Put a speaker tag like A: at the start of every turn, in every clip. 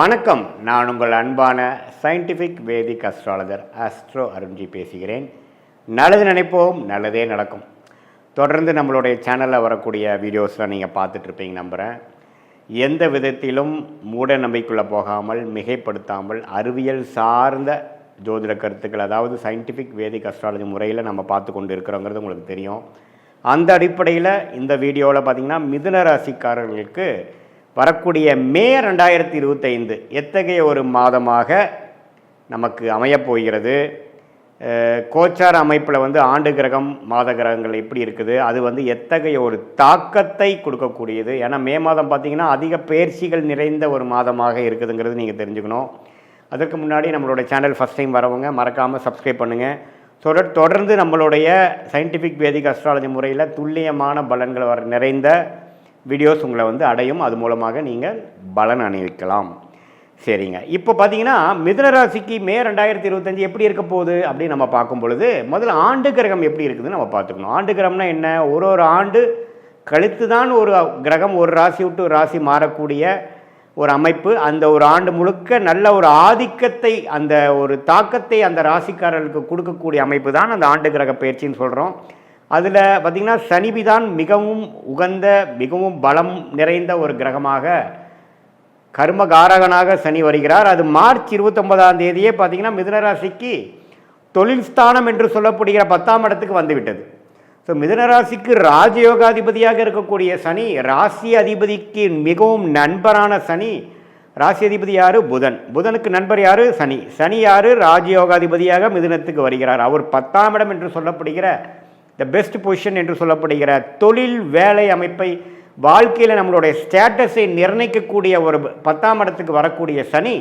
A: வணக்கம். நான் உங்கள் அன்பான சயின்டிஃபிக் வேதிக் அஸ்ட்ராலஜர் ஆஸ்ட்ரோ அருண்ஜி பேசுகிறேன். நல்லது நினைப்போம், நல்லதே நடக்கும். தொடர்ந்து நம்மளுடைய சேனலில் வரக்கூடிய வீடியோஸ்லாம் நீங்கள் பார்த்துட்ருப்பீங்க நம்புகிறேன். எந்த விதத்திலும் மூட நம்பிக்கைக்குள்ளே போகாமல், மிகைப்படுத்தாமல், அறிவியல் சார்ந்த ஜோதிட கருத்துக்கள், அதாவது சயின்டிஃபிக் வேதிக் அஸ்ட்ராலஜி முறையில் நம்ம பார்த்து கொண்டு இருக்கிறோங்கிறது உங்களுக்கு தெரியும். அந்த அடிப்படையில் இந்த வீடியோவில் பார்த்திங்கன்னா மிதுன ராசிக்காரர்களுக்கு வரக்கூடிய மே 2025 எத்தகைய ஒரு மாதமாக நமக்கு அமையப்போகிறது, கோச்சார அமைப்பில் ஆண்டு கிரகம் மாத கிரகங்கள் எப்படி இருக்குது, அது எத்தகைய ஒரு தாக்கத்தை கொடுக்கக்கூடியது. ஏன்னா மே மாதம் பார்த்திங்கன்னா அதிக பயிற்சிகள் நிறைந்த ஒரு மாதமாக இருக்குதுங்கிறது நீங்கள் தெரிஞ்சுக்கணும். அதற்கு முன்னாடி நம்மளோட சேனல் ஃபஸ்ட் டைம் வரவங்க மறக்காமல் சப்ஸ்கிரைப் பண்ணுங்கள். தொடர்ந்து நம்மளுடைய சயின்டிஃபிக் வேதிக் அஸ்ட்ராலஜி முறையில் துல்லியமான பலன்கள் நிறைந்த வீடியோஸ் உங்களை அடையும். அது மூலமாக நீங்கள் பலன் அணிவிக்கலாம். சரிங்க, இப்போ பார்த்தீங்கன்னா மிதுன ராசிக்கு மே 2025 எப்படி இருக்க போகுது அப்படின்னு நம்ம பார்க்கும் பொழுது, முதல்ல ஆண்டு கிரகம் எப்படி இருக்குதுன்னு நம்ம பார்த்துக்கணும். ஆண்டு கிரகம்னா என்ன? ஒரு ஆண்டு கழித்து தான் ஒரு கிரகம் ஒரு ராசி விட்டு ஒரு ராசி மாறக்கூடிய ஒரு அமைப்பு. அந்த ஒரு ஆண்டு முழுக்க நல்ல ஒரு ஆதிக்கத்தை, அந்த ஒரு தாக்கத்தை அந்த ராசிக்காரர்களுக்கு கொடுக்கக்கூடிய அமைப்பு தான் அந்த ஆண்டு கிரக பயிற்சின்னு சொல்கிறோம். அதில் பார்த்திங்கன்னா சனிபிதான் மிகவும் உகந்த, மிகவும் பலம் நிறைந்த ஒரு கிரகமாக, கர்மகாரகனாக சனி வருகிறார். அது மார்ச் 29ஆம் தேதியே பார்த்திங்கன்னா மிதுனராசிக்கு தொழில் ஸ்தானம் என்று சொல்லப்படுகிற 10ஆம் இடத்துக்கு வந்துவிட்டது. ஸோ மிதுனராசிக்கு ராஜயோகாதிபதியாக இருக்கக்கூடிய சனி, ராசி அதிபதிக்கு மிகவும் நண்பரான சனி. ராசி அதிபதி யார்? புதன். புதனுக்கு நண்பர் யார்? சனி. சனி யார்? ராஜயோகாதிபதியாக மிதுனத்துக்கு வருகிறார். அவர் 10ஆம் இடம் என்று சொல்லப்படுகிற த பெஸ்ட் பொசிஷன் என்று சொல்லப்படுகிற தொழில் வேலை அமைப்பை, வாழ்க்கையில் நம்மளுடைய ஸ்டேட்டஸை நிர்ணயிக்கக்கூடிய ஒரு 10ஆம் இடத்துக்கு வரக்கூடிய சனி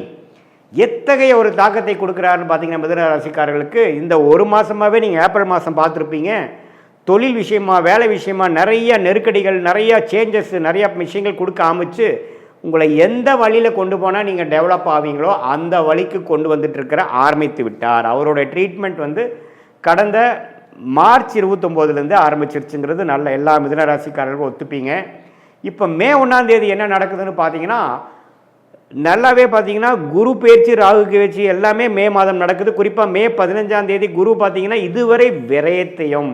A: எத்தகைய ஒரு தாக்கத்தை கொடுக்குறாருன்னு பார்த்தீங்கன்னா மிதுன ராசிக்காரர்களுக்கு இந்த ஒரு மாதமாகவே நீங்கள் ஏப்ரல் மாதம் பார்த்துருப்பீங்க. தொழில் விஷயமா, வேலை விஷயமா நிறைய நெருக்கடிகள், நிறையா சேஞ்சஸ், நிறையா விஷயங்கள் கொடுக்க ஆரம்பிச்சு உங்களை எந்த வழியில் கொண்டு போனால் நீங்கள் டெவலப் ஆவீங்களோ அந்த வழிக்கு கொண்டு வந்துட்டுருக்கிற ஆரம்பித்து விட்டார். அவருடைய ட்ரீட்மெண்ட் கடந்த மார்ச் 29 ஆரம்பிச்சிருச்சுங்கிறது நல்ல எல்லா மிதுன ராசிக்காரர்களுக்கும் ஒத்துப்பீங்க. இப்போ மே 1ஆம் தேதி என்ன நடக்குதுன்னு பார்த்தீங்கன்னா, நல்லாவே பார்த்தீங்கன்னா குரு பேச்சு, ராகு பேச்சு எல்லாமே மே மாதம் நடக்குது. குறிப்பாக மே 15ஆம் தேதி குரு பார்த்தீங்கன்னா இதுவரை விரயத்தையும்,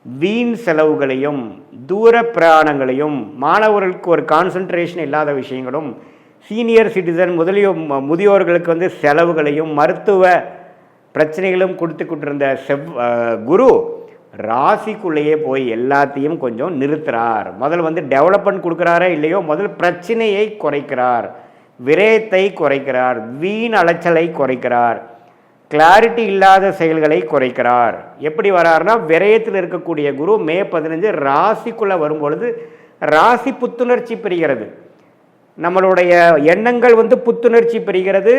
A: வீண் செலவுகளையும், தூர பிரயாணங்களையும், மாணவர்களுக்கு ஒரு கான்சன்ட்ரேஷன் இல்லாத விஷயங்களும், சீனியர் சிட்டிசன் முதியோர்களுக்கு செலவுகளையும், மருத்துவ பிரச்சனைகளும் கொடுத்து கொண்டிருந்த குரு ராசிக்குள்ளேயே போய் எல்லாத்தையும் கொஞ்சம் நிறுத்துறார். முதல் டெவலப்மெண்ட் கொடுக்குறாரா இல்லையோ, முதல் பிரச்சனையை குறைக்கிறார், விரயத்தை குறைக்கிறார், வீண் அலைச்சலை குறைக்கிறார், கிளாரிட்டி இல்லாத செயல்களை குறைக்கிறார். எப்படி வராருன்னா, விரயத்தில் இருக்கக்கூடிய குரு மே 15 ராசிக்குள்ளே வரும்பொழுது ராசி புத்துணர்ச்சி பெறுகிறது. நம்மளுடைய எண்ணங்கள் புத்துணர்ச்சி பெறுகிறது.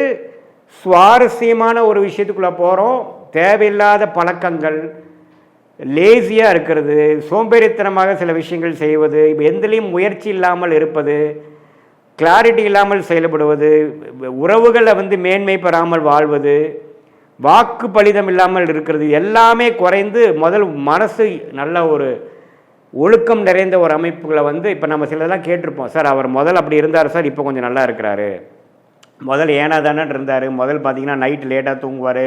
A: சுவாரஸ்யமான ஒரு விஷயத்துக்குள்ளே போகிறோம். தேவையில்லாத பழக்கங்கள், லேசியாக இருக்கிறது, சோம்பேறித்தனமாக சில விஷயங்கள் செய்வது, எந்திலையும் முயற்சி இல்லாமல் இருப்பது, கிளாரிட்டி இல்லாமல் செயல்படுவது, உறவுகளை மேன்மை பெறாமல் வாழ்வது, வாக்கு பலிதம் இல்லாமல் இருக்கிறது, எல்லாமே குறைந்து முதல் மனசு நல்ல ஒரு ஒழுக்கம் நிறைந்த ஒரு அமைப்புகளை இப்போ நம்ம சிலதெல்லாம் கேட்டிருப்போம். சார் அவர் முதல் அப்படி இருந்தார் சார், இப்போ கொஞ்சம் நல்லா இருக்கிறாரு. முதல் ஏனா தானே இருந்தார். முதல் பார்த்திங்கன்னா நைட்டு லேட்டாக தூங்குவார்,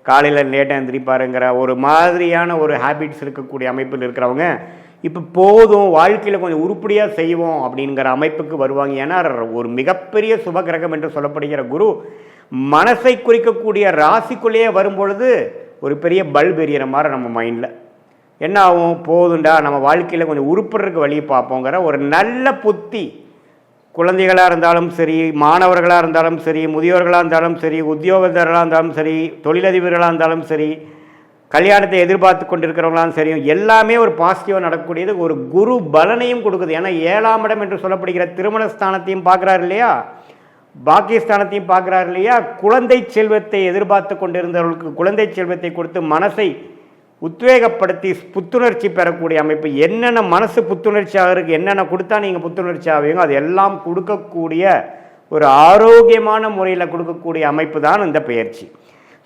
A: காலையில் லேட்டாக எழுந்திரிப்பாருங்கிற ஒரு மாதிரியான ஒரு ஹேபிட்ஸ் இருக்கக்கூடிய அமைப்பில் இருக்கிறவங்க இப்போ போதும், வாழ்க்கையில் கொஞ்சம் உருப்படியாக செய்வோம் அப்படிங்கிற அமைப்புக்கு வருவாங்க. ஏன்னா ஒரு மிகப்பெரிய சுபகிரகம் என்று சொல்லப்படுகிற குரு மனசை குறிக்கக்கூடிய ராசிக்குள்ளேயே வரும்பொழுது ஒரு பெரிய பல்ப் எறிகிற மாதிரி நம்ம மைண்டில் என்ன ஆகும், போதுண்டா நம்ம வாழ்க்கையில் கொஞ்சம் உருப்படுறதுக்கு வழியை பார்ப்போங்கிற ஒரு நல்ல புத்தி, குழந்தைகளாக இருந்தாலும் சரி, மாணவர்களாக இருந்தாலும் சரி, முதியோர்களாக இருந்தாலும் சரி, உத்தியோகத்தர்களாக இருந்தாலும் சரி, தொழிலதிபர்களாக இருந்தாலும் சரி, கல்யாணத்தை எதிர்பார்த்து கொண்டிருக்கிறவங்களாலும் சரி, எல்லாமே ஒரு பாசிட்டிவாக நடக்கக்கூடியது. ஒரு குரு பலனையும் கொடுக்குது. ஏன்னா 7ஆம் இடம் என்று சொல்லப்படுகிற திருமண ஸ்தானத்தையும் பார்க்குறாரு இல்லையா, பாக்கியஸ்தானத்தையும் பார்க்குறாரு இல்லையா. குழந்தை செல்வத்தை எதிர்பார்த்து கொண்டிருந்தவர்களுக்கு குழந்தை செல்வத்தை கொடுத்து மனசை உத்வேகப்படுத்தி புத்துணர்ச்சி பெறக்கூடிய அமைப்பு. என்னென்ன மனசு புத்துணர்ச்சி ஆகிறதுக்கு என்னென்ன கொடுத்தா நீங்கள் புத்துணர்ச்சி ஆவீங்க அது எல்லாம் கொடுக்கக்கூடிய ஒரு ஆரோக்கியமான முறையில் கொடுக்கக்கூடிய அமைப்பு தான் இந்த பயிற்சி.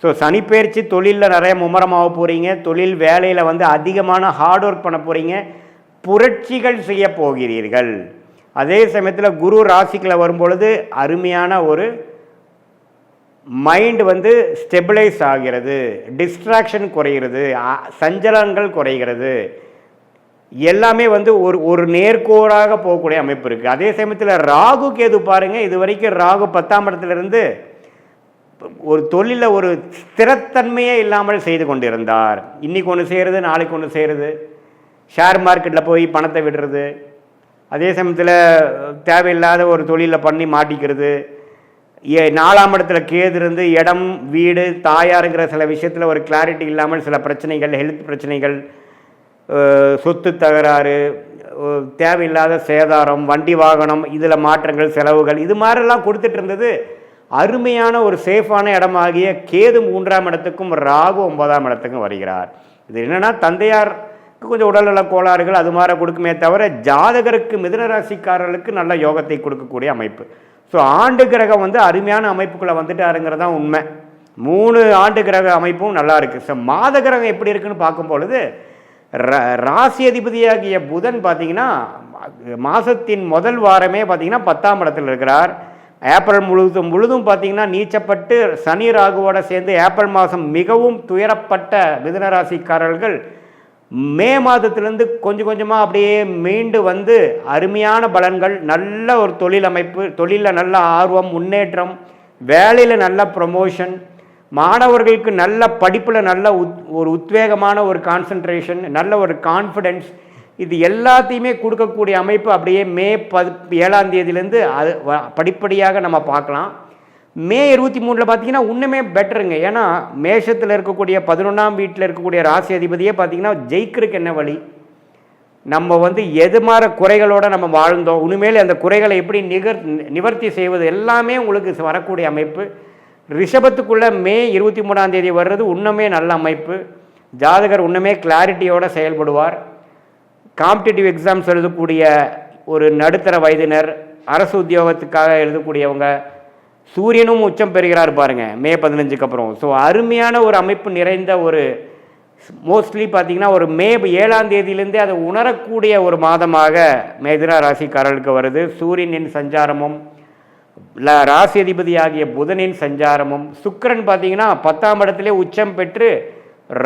A: ஸோ சனி பயிற்சி தொழிலில் நிறைய மும்முரமாக போகிறீங்க, தொழில் வேலையில் அதிகமான ஹார்ட் ஒர்க் பண்ண போகிறீங்க, புரட்சிகள் செய்ய போகிறீர்கள். அதே சமயத்தில் குரு ராசிக்குள்ள வரும்பொழுது அருமையான ஒரு மைண்ட் வந்து ஸ்டெபிளைஸ் ஆகிறது, டிஸ்ட்ராக்ஷன் குறைகிறது, சஞ்சலங்கள் குறைகிறது, எல்லாமே வந்து ஒரு நேர்கோடாக போகக்கூடிய அமைப்பு இருக்குது. அதே சமயத்தில் ராகு கேது பாருங்கள், இது வரைக்கும் ராகு 10ஆம் இடத்துலேருந்து ஒரு தொழிலில் ஒரு ஸ்திரத்தன்மையே இல்லாமல் செய்து கொண்டிருந்தார். இன்றைக்கி ஒன்று செய்கிறது, நாளைக்கு ஒன்று செய்கிறது, ஷேர் மார்க்கெட்டில் போய் பணத்தை விடுறது, அதே சமயத்தில் தேவையில்லாத ஒரு தொழிலில் பண்ணி மாட்டிக்கிறது, 4ஆம் இடத்துல கேது இருந்து இடம் வீடு தாயாருங்கிற சில விஷயத்தில் ஒரு கிளாரிட்டி இல்லாமல் சில பிரச்சனைகள், ஹெல்த் பிரச்சனைகள், சொத்து தகராறு, தேவையில்லாத சேதாரம், வண்டி வாகனம், இதில் மாற்றங்கள், செலவுகள், இது மாதிரிலாம் கொடுத்துட்டு இருந்தது. அருமையான ஒரு சேஃபான இடமாகிய கேது 3ஆம் இடத்துக்கும் ராகு 9ஆம் இடத்துக்கும் வருகிறார். இது என்னென்னா தந்தையாருக்கு கொஞ்சம் உடல்நல கோளாறுகள் அது மாதிரி கொடுக்குமே தவிர ஜாதகருக்கு மிதுன ராசிக்காரர்களுக்கு நல்ல யோகத்தை கொடுக்கக்கூடிய அமைப்பு. ஸோ ஆண்டு கிரகம் வந்து அருமையான அமைப்புக்குள்ளே வந்துட்டாருங்கிறது தான் உண்மை. 3 ஆண்டு கிரக அமைப்பும் நல்லா இருக்குது. ஸோ மாத கிரகம் எப்படி இருக்குன்னு பார்க்கும் பொழுது ராசி அதிபதியாகிய புதன் பார்த்திங்கன்னா மாதத்தின் முதல் வாரமே பார்த்திங்கன்னா 10ஆம் இடத்தில் இருக்கிறார். ஏப்ரல் முழுதும் பார்த்திங்கன்னா நீச்சப்பட்டு சனி ராகுவோட சேர்ந்து ஏப்ரல் மாதம் மிகவும் துயரப்பட்ட மிதுன ராசிக்காரர்கள் மே மாதத்திலேருந்து கொஞ்சம் கொஞ்சமாக அப்படியே மீண்டு வந்து அருமையான பலன்கள், நல்ல ஒரு தொழில் அமைப்பு, தொழிலில் நல்ல ஆர்வம், முன்னேற்றம், வேலையில் நல்ல ப்ரமோஷன், மாணவர்களுக்கு நல்ல படிப்பில் நல்ல ஒரு உத்வேகமான ஒரு கான்சன்ட்ரேஷன், நல்ல ஒரு கான்ஃபிடென்ஸ், இது எல்லாத்தையுமே கொடுக்கக்கூடிய அமைப்பு அப்படியே மே 7ஆம் தேதியிலேருந்து அது படிப்படியாக நம்ம பார்க்கலாம். மே 23 பார்த்தீங்கன்னா இன்னுமே பெட்டருங்க. ஏன்னா மேஷத்தில் இருக்கக்கூடிய 11ஆம் வீட்டில் இருக்கக்கூடிய ராசி அதிபதியே பார்த்தீங்கன்னா ஜெயிக்கிறதுக்கு என்ன வழி, நம்ம வந்து எது மாதிரி குறைகளோடு நம்ம வாழ்ந்தோம், இனிமேல் அந்த குறைகளை எப்படி நிவர்த்தி செய்வது எல்லாமே உங்களுக்கு வரக்கூடிய அமைப்பு. ரிஷபத்துக்குள்ளே மே 23ஆம் தேதி வர்றது இன்னுமே நல்ல அமைப்பு. ஜாதகர் இன்னுமே கிளாரிட்டியோடு செயல்படுவார். காம்படிட்டிவ் எக்ஸாம்ஸ் எழுதக்கூடிய ஒரு நடுத்தர வயதினர், அரசு உத்தியோகத்துக்காக எழுதக்கூடியவங்க, சூரியனும் உச்சம் பெறுகிறார் பாருங்கள் மே 15க்கு அப்புறம். ஸோ அருமையான ஒரு அமைப்பு நிறைந்த ஒரு மோஸ்ட்லி பார்த்திங்கன்னா ஒரு மே 7ஆம் தேதியிலேருந்தே அதை உணரக்கூடிய ஒரு மாதமாக மிதுன ராசிக்காரர்களுக்கு வருது. சூரியனின் சஞ்சாரமும் ராசி அதிபதி ஆகிய புதனின் சஞ்சாரமும், சுக்கிரன் பார்த்திங்கன்னா 10ஆம் இடத்திலே உச்சம் பெற்று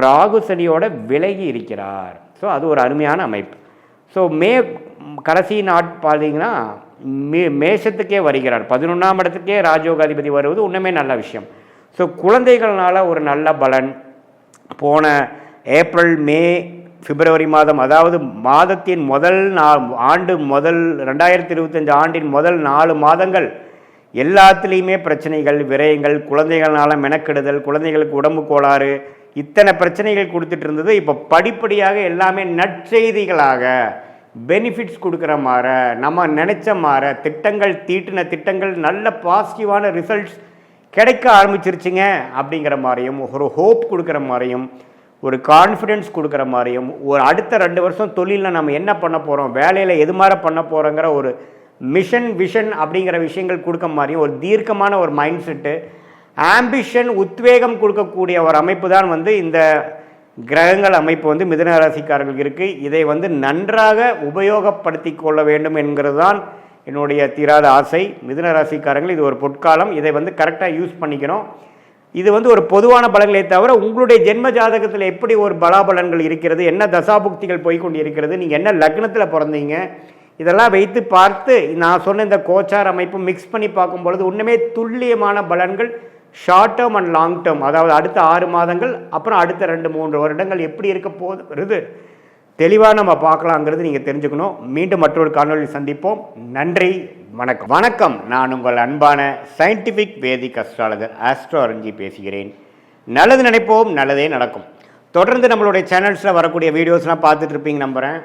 A: ராகு சனியோட விலகி இருக்கிறார். ஸோ அது ஒரு அருமையான அமைப்பு. ஸோ மே கடைசி பார்த்தீங்கன்னா மேஷத்துக்கே வருகிறார். 11ஆம் இடத்துக்கே ராஜயோகாதிபதி வருவது இன்னுமே நல்ல விஷயம். ஸோ குழந்தைகள்னால ஒரு நல்ல பலன். போன ஏப்ரல் மே பிப்ரவரி மாதம், அதாவது மாதத்தின் முதல் ஆண்டு 2025 ஆண்டின் முதல் 4 மாதங்கள் எல்லாத்துலேயுமே பிரச்சனைகள், விரயங்கள், குழந்தைகள்னால மெனக்கெடுதல், குழந்தைகளுக்கு உடம்பு கோளாறு, இத்தனை பிரச்சனைகள் கொடுத்துட்டு இருந்தது. இப்போ படிப்படியாக எல்லாமே நற்செய்திகளாக பெனிஃபிட்ஸ் கொடுக்குற மாதிரி, நம்ம நினச்ச மாதிரி திட்டங்கள், தீட்டின திட்டங்கள் நல்ல பாசிட்டிவான ரிசல்ட்ஸ் கிடைக்க ஆரம்பிச்சிருச்சுங்க அப்படிங்கிற மாதிரியும், ஒரு ஹோப் கொடுக்குற மாதிரியும், ஒரு கான்ஃபிடென்ஸ் கொடுக்குற மாதிரியும், ஒரு அடுத்த 2 வருஷம் தொழிலில் நம்ம என்ன பண்ண போகிறோம், வேலையில் எது மாதிரி பண்ண போகிறோங்கிற ஒரு விஷன் அப்படிங்கிற விஷயங்கள் கொடுக்க மாதிரியும், ஒரு தீர்க்கமான ஒரு மைண்ட் செட்டு, ஆம்பிஷன், உத்வேகம் கொடுக்கக்கூடிய ஒரு அமைப்பு தான் வந்து இந்த கிரகங்கள் அமைப்பு வந்து மிதுன ராசிக்காரர்களுக்கு இருக்குது. இதை வந்து நன்றாக உபயோகப்படுத்தி கொள்ள வேண்டும் என்கிறது தான் என்னுடைய தீராத ஆசை. மிதுன ராசிக்காரங்கள் இது ஒரு பொற்காலம், இதை வந்து கரெக்டாக யூஸ் பண்ணிக்கணும். இது வந்து ஒரு பொதுவான பலன்களை தவிர உங்களுடைய ஜென்ம ஜாதகத்தில் எப்படி ஒரு பலாபலன்கள் இருக்கிறது, என்ன தசாபுக்திகள் போய்கொண்டு இருக்கிறது, நீங்கள் என்ன லக்னத்தில் பிறந்தீங்க, இதெல்லாம் வைத்து பார்த்து நான் சொன்ன இந்த கோச்சார் அமைப்பு மிக்ஸ் பண்ணி பார்க்கும்பொழுது இன்னுமே துல்லியமான பலன்கள் short term and long term, அதாவது அடுத்த 6 மாதங்கள் அப்புறம் அடுத்த 2-3 வருடங்கள் எப்படி இருக்க போகுது தெளிவாக நம்ம பார்க்கலாங்கிறது நீங்கள் தெரிஞ்சுக்கணும். மீண்டும் மற்றொரு காணொலியில் சந்திப்போம். நன்றி, வணக்கம். வணக்கம், நான் உங்கள் அன்பான சயின்டிஃபிக் வேதிக் அஸ்ட்ராலஜர் ஆஸ்ட்ரோ அரஞ்சி பேசுகிறேன். நல்லது நினைப்போம், நல்லதே நடக்கும். தொடர்ந்து நம்மளுடைய சேனல்ஸில் வரக்கூடிய வீடியோஸ்லாம் பார்த்துட்டு இருப்பீங்க நம்புகிறேன்.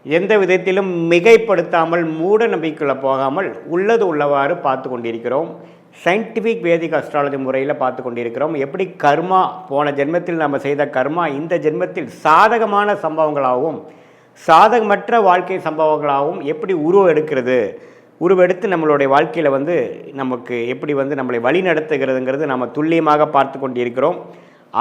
A: எந்த விதத்திலும் மிகைப்படுத்தாமல் மூட நம்பிக்கையில் போகாமல் உள்ளது உள்ளவாறு பார்த்து கொண்டிருக்கிறோம். சயின்டிஃபிக் வேதிக் அஸ்ட்ராலஜி முறையில் பார்த்து கொண்டிருக்கிறோம். எப்படி கர்மா, போன ஜென்மத்தில் நம்ம செய்த கர்மா இந்த ஜென்மத்தில் சாதகமான சம்பவங்களாகவும் சாதகமற்ற வாழ்க்கை சம்பவங்களாகவும் எப்படி உருவெடுத்து நம்மளுடைய வாழ்க்கையில் வந்து நமக்கு எப்படி வந்து நம்மளை வழி நடத்துகிறதுங்கிறது நம்ம துல்லியமாக பார்த்து கொண்டிருக்கிறோம்.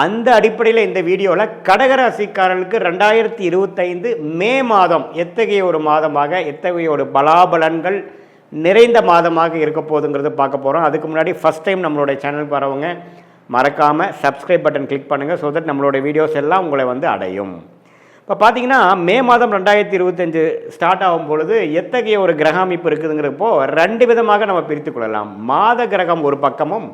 A: அந்த அடிப்படையில் இந்த வீடியோவில் கடகராசிக்காரர்களுக்கு 2025 மே மாதம் எத்தகைய ஒரு மாதமாக, எத்தகைய ஒரு பலாபலன்கள் நிறைந்த மாதமாக இருக்க போகுதுங்கிறது பார்க்க போகிறோம். அதுக்கு முன்னாடி ஃபஸ்ட் டைம் நம்மளுடைய சேனலுக்கு வரவங்க மறக்காமல் சப்ஸ்கிரைப் பட்டன் கிளிக் பண்ணுங்கள். ஸோ தட் நம்மளுடைய வீடியோஸ் எல்லாம் உங்களை வந்து அடையும். இப்போ பார்த்தீங்கன்னா மே மாதம் 2025 ஸ்டார்ட் ஆகும் பொழுது எத்தகைய ஒரு கிரக அமைப்பு இருக்குதுங்கிறப்போ 2 விதமாக நம்ம பிரித்து கொள்ளலாம். மாத கிரகம் ஒரு பக்கமும்,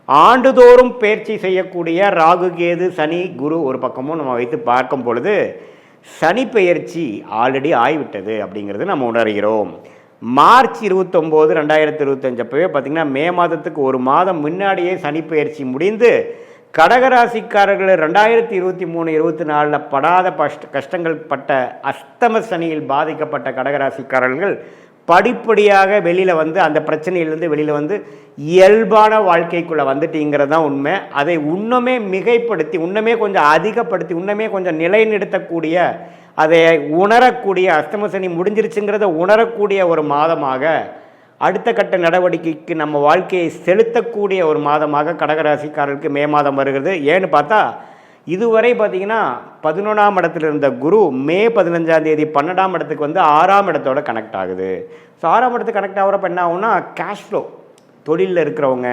A: ஆண்டுதோறும் பயிற்சி செய்யக்கூடிய ராகு கேது சனி குரு ஒரு பக்கமும் நம்ம வைத்து பார்க்கும் பொழுது சனி பெயர்ச்சி ஆல்ரெடி ஆகிவிட்டது அப்படிங்கிறது நம்ம உணர்கிறோம். மார்ச் 29, 2025 அப்போவே பார்த்திங்கன்னா மே மாதத்துக்கு ஒரு மாதம் முன்னாடியே சனி பெயர்ச்சி முடிந்து கடகராசிக்காரர்கள் 2023, 24 படாத கஷ்டங்கள் பட்ட அஸ்தம சனியில் பாதிக்கப்பட்ட கடகராசிக்காரர்கள் படிப்படியாக வெளியில் வந்து அந்த பிரச்சனையிலேருந்து வெளியில் வந்து இயல்பான வாழ்க்கைக்குள்ளே வந்துட்டீங்கிறது தான் உண்மை. அதை இன்னுமே மிகைப்படுத்தி, இன்னுமே கொஞ்சம் அதிகப்படுத்தி, இன்னுமே கொஞ்சம் நிலைநிறுத்தக்கூடிய, அதை உணரக்கூடிய, அஸ்தம சனி முடிஞ்சிருச்சுங்கிறத உணரக்கூடிய ஒரு மாதமாக, அடுத்த கட்ட நடவடிக்கைக்கு நம்ம வாழ்க்கையை செலுத்தக்கூடிய ஒரு மாதமாக கடகராசிக்காரர்களுக்கு மே மாதம் வருகிறது. ஏன்னு பார்த்தா இதுவரை பார்த்திங்கன்னா 11ஆம் இடத்துல இருந்த குரு மே 15ஆம் தேதி 12ஆம் இடத்துக்கு வந்து 6ஆம் இடத்தோட கனெக்ட் ஆகுது. ஸோ 6ஆம் இடத்துக்கு கனெக்ட் ஆகிறப்ப என்ன ஆகும்னா கேஷ் ஃப்ளோ, தொழிலில் இருக்கிறவங்க,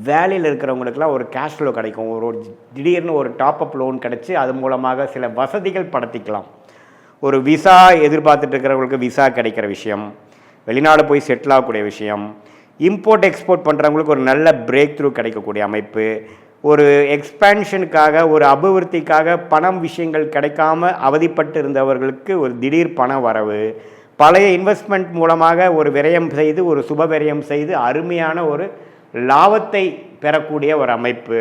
A: வேலையில் இருக்கிறவங்களுக்குலாம் ஒரு கேஷ் ஃப்ளோ கிடைக்கும். ஒரு திடீர்னு ஒரு டாப்அப் லோன் கிடச்சி அது மூலமாக சில வசதிகள் படுத்திக்கலாம். ஒரு விசா எதிர்பார்த்துட்டு இருக்கிறவங்களுக்கு விசா கிடைக்கிற விஷயம், வெளிநாடு போய் செட்டில் ஆகக்கூடிய விஷயம், இம்போர்ட் எக்ஸ்போர்ட் பண்ணுறவங்களுக்கு ஒரு நல்ல பிரேக் த்ரூ கிடைக்கக்கூடிய அமைப்பு, ஒரு எக்ஸ்பேன்ஷனுக்காக, ஒரு அபிவிருத்திக்காக பணம் விஷயங்கள் கிடைக்காம அவதிப்பட்டு இருந்தவர்களுக்கு ஒரு திடீர் பண வரவு, பழைய இன்வெஸ்ட்மெண்ட் மூலமாக ஒரு விரயம் செய்து, ஒரு சுப விரயம் செய்து அருமையான ஒரு லாபத்தை பெறக்கூடிய ஒரு அமைப்பு,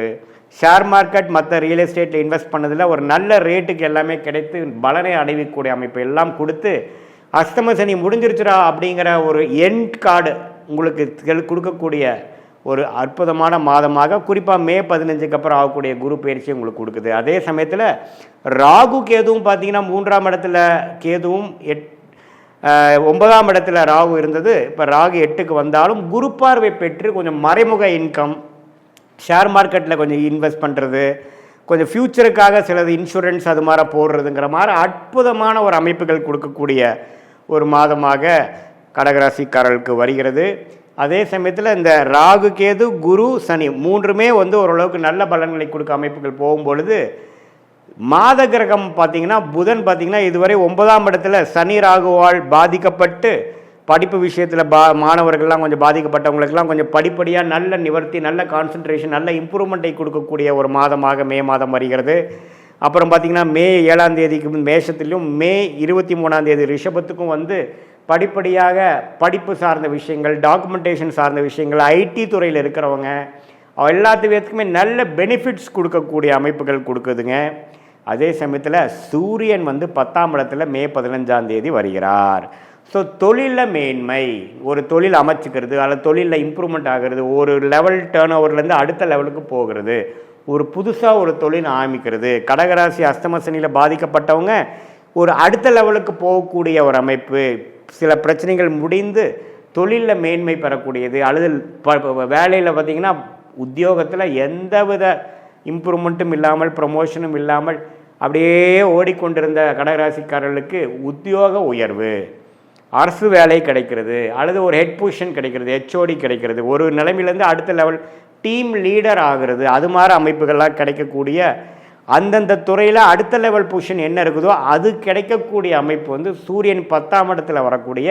A: ஷேர் மார்க்கெட் மற்ற ரியல் எஸ்டேட்டில் இன்வெஸ்ட் பண்ணதில் ஒரு நல்ல ரேட்டுக்கு எல்லாமே கிடைத்து பலனை அடைவிக்கக்கூடிய அமைப்பு எல்லாம் கொடுத்து அஸ்தம சனி முடிஞ்சிருச்சுரா அப்படிங்கிற ஒரு எண்ட் கார்டு உங்களுக்கு கொடுக்கக்கூடிய ஒரு அற்புதமான மாதமாக, குறிப்பாக மே 15க்கு அப்புறம் ஆகக்கூடிய குரு பயிற்சி உங்களுக்கு கொடுக்குது. அதே சமயத்தில் ராகு கேதுவும் பார்த்தீங்கன்னா 3ஆம் இடத்துல கேதுவும் 9ஆம் இடத்துல ராகு இருந்தது. இப்போ ராகு 8க்கு வந்தாலும் குரு பார்வை பெற்று கொஞ்சம் மறைமுக இன்கம், ஷேர் மார்க்கெட்டில் கொஞ்சம் இன்வெஸ்ட் பண்ணுறது, கொஞ்சம் ஃப்யூச்சருக்காக சிலது இன்சூரன்ஸ் அது மாதிரி போடுறதுங்கிற மாதிரி அற்புதமான ஒரு அமைப்புகள் கொடுக்கக்கூடிய ஒரு மாதமாக கடகராசிக்காரர்களுக்கு வருகிறது. அதே சமயத்தில் இந்த ராகு கேது குரு சனி 3மே வந்து ஓரளவுக்கு நல்ல பலன்களை கொடுக்க அமைப்புகள் போகும்பொழுது மாத கிரகம் பார்த்திங்கன்னா புதன் பார்த்திங்கன்னா இதுவரை 9ஆம் இடத்துல சனி ராகுவால் பாதிக்கப்பட்டு படிப்பு விஷயத்தில் மாணவர்கள்லாம் கொஞ்சம் பாதிக்கப்பட்டவங்களுக்கெல்லாம் கொஞ்சம் படிப்படியாக நல்ல நிவர்த்தி, நல்ல கான்சன்ட்ரேஷன், நல்ல இம்ப்ரூவ்மெண்ட்டை கொடுக்கக்கூடிய ஒரு மாதமாக மே மாதம் வருகிறது. அப்புறம் பார்த்திங்கன்னா மே 7ஆம் தேதிக்கு மேஷத்துலேயும், மே 23ஆம் தேதி ரிஷபத்துக்கும் வந்து படிப்படியாக படிப்பு சார்ந்த விஷயங்கள், டாக்குமெண்டேஷன் சார்ந்த விஷயங்கள், ஐடி துறையில் இருக்கிறவங்க எல்லாத்துக்குமே நல்ல பெனிஃபிட்ஸ் கொடுக்கக்கூடிய அமைப்புகள் கொடுக்குதுங்க. அதே சமயத்தில் சூரியன் வந்து 10ஆம் இடத்துல மே 15ஆம் தேதி வருகிறார். ஸோ தொழிலில் மேன்மை, ஒரு தொழில் அமைச்சிக்கிறது, அல்லது தொழிலில் இம்ப்ரூவ்மெண்ட் ஆகிறது, ஒரு லெவல் டேர்ன் ஓவர்லேருந்து அடுத்த லெவலுக்கு போகிறது, ஒரு புதுசாக ஒரு தொழில் ஆரம்பிக்கிறது. கடகராசி அஸ்தம சனியில் பாதிக்கப்பட்டவங்க ஒரு அடுத்த லெவலுக்கு போகக்கூடிய ஒரு அமைப்பு, சில பிரச்சனைகள் முடிந்து தொழிலில் மேன்மை பெறக்கூடியது, அல்லது வேலையில் பார்த்திங்கன்னா உத்தியோகத்தில் எந்தவித இம்ப்ரூவ்மெண்ட்டும் இல்லாமல், ப்ரமோஷனும் இல்லாமல் அப்படியே ஓடிக்கொண்டிருந்த கடகராசிக்காரர்களுக்கு உத்தியோக உயர்வு, அரசு வேலை கிடைக்கிறது, அல்லது ஒரு ஹெட் பொசிஷன் கிடைக்கிறது, ஹெச்ஓடி கிடைக்கிறது, ஒரு நிலைமையிலேருந்து அடுத்த லெவல் டீம் லீடர் ஆகிறது, அது மாதிரி அமைப்புகள்லாம் கிடைக்கக்கூடிய, அந்தந்த துறையில் அடுத்த லெவல் பொசிஷன் என்ன இருக்குதோ அது கிடைக்கக்கூடிய அமைப்பு வந்து சூரியன் 10ஆம் இடத்துல வரக்கூடிய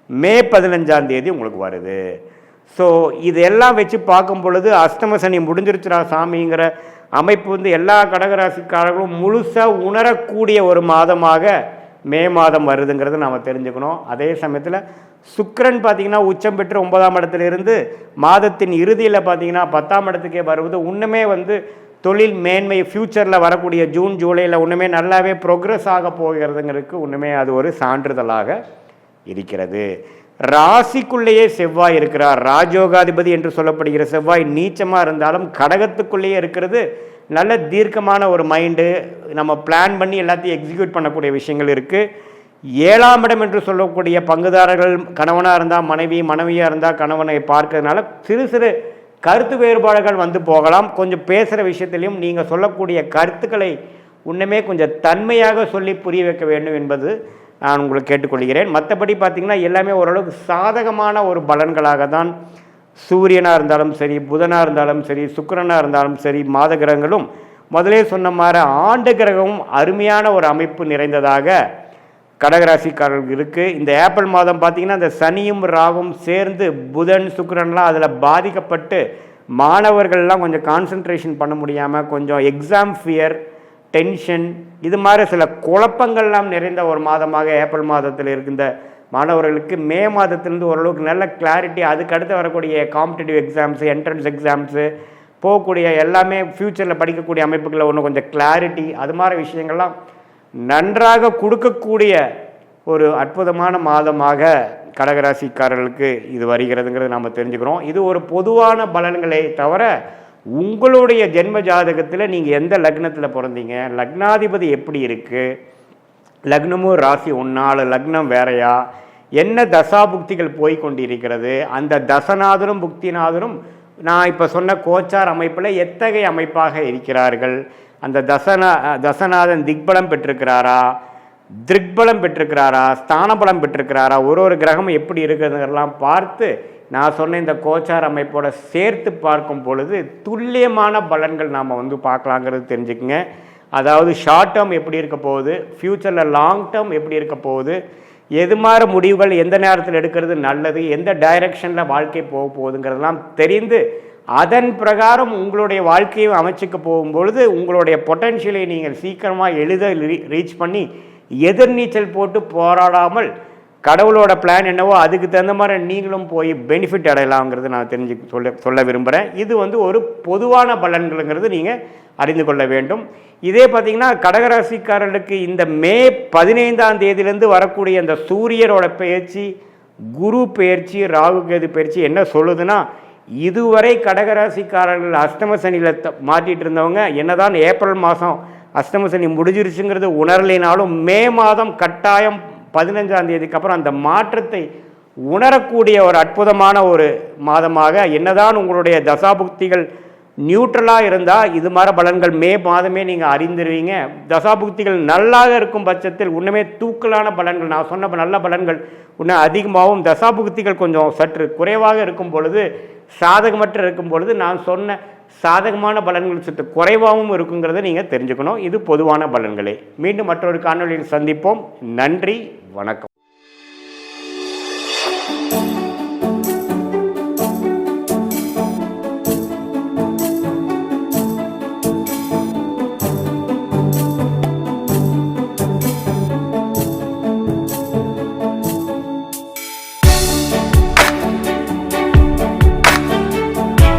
A: மே 15ஆம் தேதி உங்களுக்கு வருது. ஸோ இதெல்லாம் வச்சு பார்க்கும் பொழுது அஸ்தம சனி முடிஞ்சிருச்சுரா சாமிங்கிற அமைப்பு வந்து எல்லா கடகராசிக்காரர்களும் முழுசாக உணரக்கூடிய ஒரு மாதமாக மே மாதம் வருதுங்கிறத நாம் தெரிஞ்சுக்கணும். அதே சமயத்தில் சுக்கிரன் பார்த்திங்கன்னா உச்சம் பெற்று 9ஆம் இடத்துல இருந்து மாதத்தின் இறுதியில் பார்த்திங்கன்னா 10ஆம் இடத்துக்கே வருவது இன்னுமே வந்து தொழில் மேன்மை ஃப்யூச்சரில் வரக்கூடிய ஜூன் ஜூலையில் இன்னுமே நல்லாவே ப்ரோக்ரஸ் ஆக போகிறதுங்கிறதுக்கு இன்னுமே அது ஒரு சான்றிதழாக இருக்கிறது. ராசிக்குள்ளேயே செவ்வாய் இருக்கிறார். ராஜயோகாதிபதி என்று சொல்லப்படுகிற செவ்வாய் நீச்சமாக இருந்தாலும் கடகத்துக்குள்ளேயே இருக்கிறது. நல்ல தீர்க்கமான ஒரு மைண்டு, நம்ம பிளான் பண்ணி எல்லாத்தையும் எக்ஸிக்யூட் பண்ணக்கூடிய விஷயங்கள் இருக்குது. 7ஆம் இடம் என்று சொல்லக்கூடிய பங்குதாரர்கள் கணவனாக இருந்தால் மனைவி, மனைவியாக இருந்தால் கணவனை பார்க்கறதுனால சிறு சிறு கருத்து வேறுபாடுகள் வந்து போகலாம். கொஞ்சம் பேசுகிற விஷயத்திலையும் நீங்கள் சொல்லக்கூடிய கருத்துக்களை இன்னுமே கொஞ்சம் தன்மையாக சொல்லி புரிய வைக்க வேண்டும் என்பது நான் உங்களுக்கு கேட்டுக்கொள்கிறேன். மற்றபடி பார்த்திங்கன்னா எல்லாமே ஓரளவுக்கு சாதகமான ஒரு பலன்களாக தான் சூரியனாக இருந்தாலும் சரி, புதனாக இருந்தாலும் சரி, சுக்கிரனாக இருந்தாலும் சரி, மாத கிரகங்களும் முதலே சொன்ன மாதிரி ஆண்டு கிரகமும் அருமையான ஒரு அமைப்பு நிறைந்ததாக கடகராசிக்காரர்களுக்கு இருக்குது. இந்த ஏப்ரல் மாதம் பார்த்திங்கன்னா இந்த சனியும் ராகும் சேர்ந்து புதன் சுக்கிரன்லாம் அதில் பாதிக்கப்பட்டு மாணவர்கள்லாம் கொஞ்சம் கான்சன்ட்ரேஷன் பண்ண முடியாமல் கொஞ்சம் எக்ஸாம் ஃபியர், டென்ஷன், இது மாதிரி சில குழப்பங்கள்லாம் நிறைந்த ஒரு மாதமாக ஏப்ரல் மாதத்தில் இருக்கின்ற மாணவர்களுக்கு மே மாதத்திலிருந்து ஓரளவுக்கு நல்ல கிளாரிட்டி, அதுக்கு அடுத்து வரக்கூடிய காம்படிட்டிவ் எக்ஸாம்ஸு, என்ட்ரன்ஸ் எக்ஸாம்ஸு, போகக்கூடிய எல்லாமே ஃப்யூச்சரில் படிக்கக்கூடிய அமைப்புகளில் ஒன்று கொஞ்சம் கிளாரிட்டி, அது மாதிரி விஷயங்கள்லாம் நன்றாக கொடுக்கக்கூடிய ஒரு அற்புதமான மாதமாக கடகராசிக்காரர்களுக்கு இது வருகிறதுங்கிறது நாம் தெரிஞ்சுக்கிறோம். இது ஒரு பொதுவான பலன்களை தவிர உங்களுடைய ஜென்ம ஜாதகத்தில் நீங்கள் எந்த லக்னத்தில் பிறந்தீங்க, லக்னாதிபதி எப்படி இருக்குது, லக்னமும் ராசி ஒன்றால் லக்னம் வேறையா, என்ன தசாபுக்திகள் போய் கொண்டிருக்கிறது, அந்த தசநாதனும் புக்திநாதனும் நான் இப்போ சொன்ன கோச்சார் அமைப்பில் எத்தகைய அமைப்பாக இருக்கிறார்கள், அந்த தசநாதன் திக்பலம் பெற்றிருக்கிறாரா, திருக்பலம் பெற்றிருக்கிறாரா, ஸ்தானபலம் பெற்றிருக்கிறாரா, ஒரு கிரகம் எப்படி இருக்கிறதுலாம் பார்த்து நான் சொன்ன இந்த கோச்சார் அமைப்போட சேர்த்து பார்க்கும் பொழுது துல்லியமான பலன்கள் நாம் பார்க்கலாங்கிறது தெரிஞ்சுக்குங்க. அதாவது ஷார்ட் டேர்ம் எப்படி இருக்க போகுது, ஃப்யூச்சரில் லாங் டேர்ம் எப்படி இருக்க போகுது, எது மாதிரி முடிவுகள் எந்த நேரத்தில் எடுக்கிறது நல்லது, எந்த டைரக்ஷனில் வாழ்க்கை போக போகுதுங்கிறதெல்லாம் தெரிந்து அதன் பிரகாரம் உங்களுடைய வாழ்க்கையை அமைச்சிக்க போகும்பொழுது உங்களுடைய பொட்டன்ஷியலை நீங்கள் சீக்கிரமாக ரீச் பண்ணி எதிர்நீச்சல் போட்டு போராடாமல் கடவுளோட பிளான் என்னவோ அதுக்கு தகுந்த மாதிரி நீங்களும் போய் பெனிஃபிட் அடையலாங்கிறது நான் சொல்ல விரும்புகிறேன். இது ஒரு பொதுவான பலன்களுங்கிறது நீங்கள் அறிந்து கொள்ள வேண்டும். இதே பார்த்திங்கன்னா கடகராசிக்காரர்களுக்கு இந்த மே 15ஆம் தேதியிலேருந்து வரக்கூடிய இந்த சூரியரோட பயிற்சி, குரு பயிற்சி, ராகு கேது பயிற்சி என்ன சொல்லுதுன்னா, இதுவரை கடகராசிக்காரர்கள் அஷ்டம சனியில் மாட்டிகிட்டு இருந்தவங்க என்னதான் ஏப்ரல் மாதம் அஷ்டம சனி முடிஞ்சிருச்சுங்கிறது உணரலினாலும் மே மாதம் கட்டாயம் 15ஆம் தேதிக்கு அப்புறம் அந்த மாற்றத்தை உணரக்கூடிய ஒரு அற்புதமான ஒரு மாதமாக, என்னதான் உங்களுடைய தசாபுக்திகள் நியூட்ரலாக இருந்தால் இது மாதிரி பலன்கள் மே மாதமே நீங்கள் அறிந்துருவீங்க. தசாபுக்திகள் நல்லாக இருக்கும் பட்சத்தில் உண்மையே தூக்கலான பலன்கள், நான் சொன்ன நல்ல பலன்கள் இன்னும் அதிகமாகவும், தசாபுக்திகள் கொஞ்சம் சற்று குறைவாக இருக்கும் பொழுது, சாதகமற்ற இருக்கும் பொழுது நான் சொன்ன சாதகமான பலன்கள் சற்று குறைவாகவும் இருக்குங்கிறத நீங்கள் தெரிஞ்சுக்கணும். இது பொதுவான பலன்களே. மீண்டும் மற்றொரு காணொலியில் சந்திப்போம். நன்றி, வணக்கம்.